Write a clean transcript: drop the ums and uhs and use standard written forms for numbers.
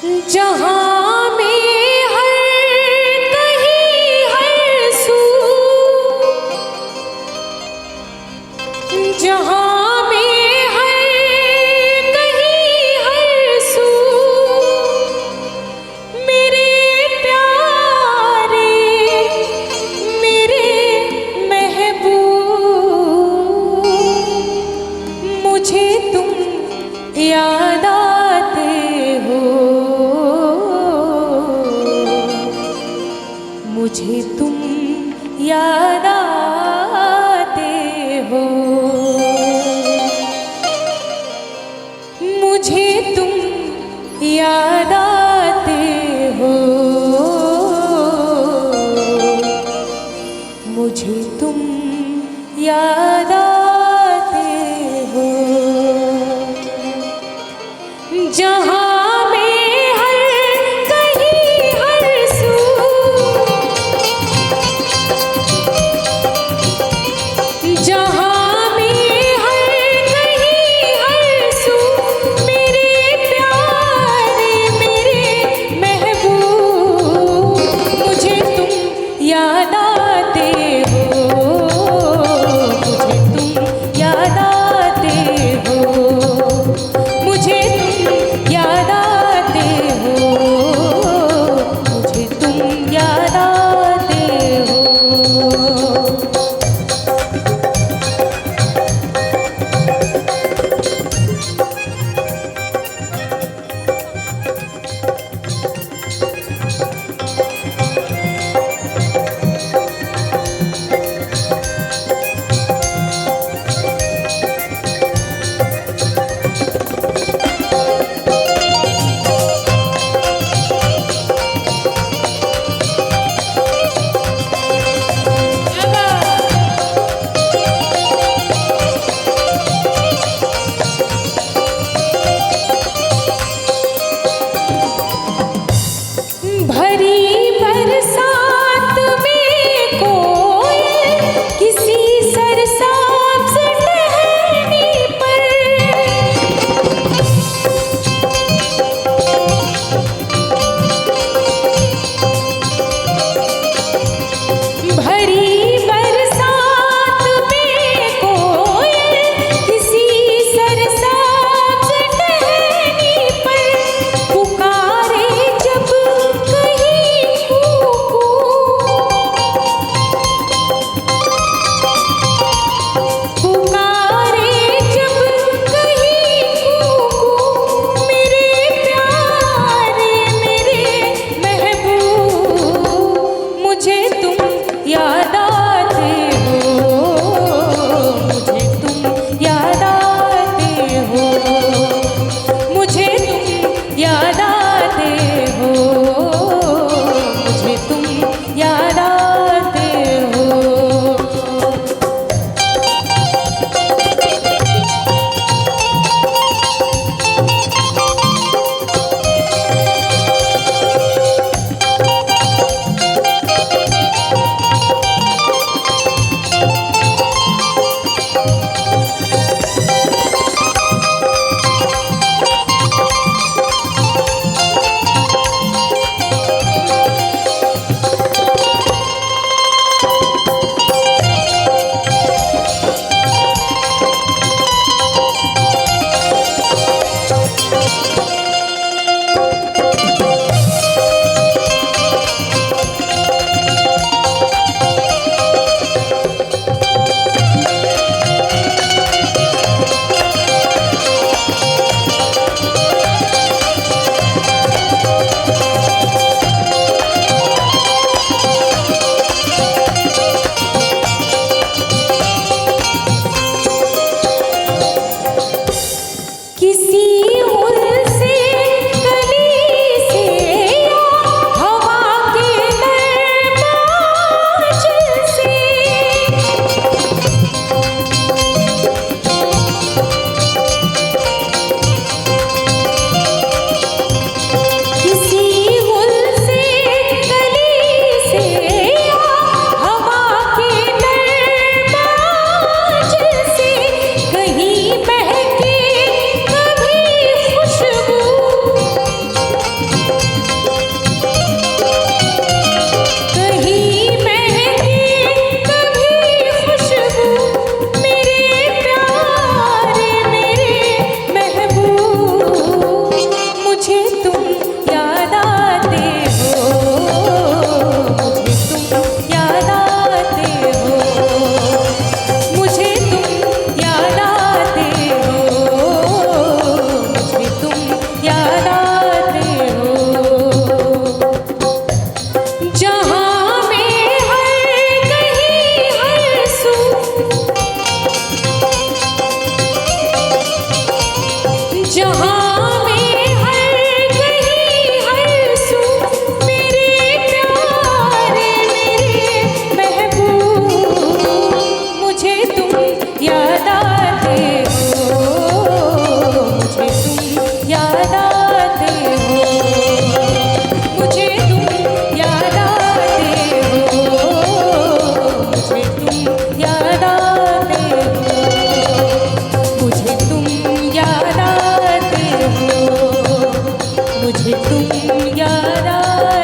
जहाँ में हर कहीं हर सू, जहाँ में हर कहीं हर सू, मेरे प्यारे मेरे महबूब, मुझे तुम याद आते हो, मुझे तुम याद आते हो, मुझे तुम याद आते हो, मुझे तुम याद आते हो। जहाँ में हर कहीं हर सू, जहाँ में हर कहीं हर सू, मेरे प्यारे मेरे महबूब, मुझे तुम याद आते हो, मुझे तुम याद आते हो, मुझे तुम याद तुम याद आते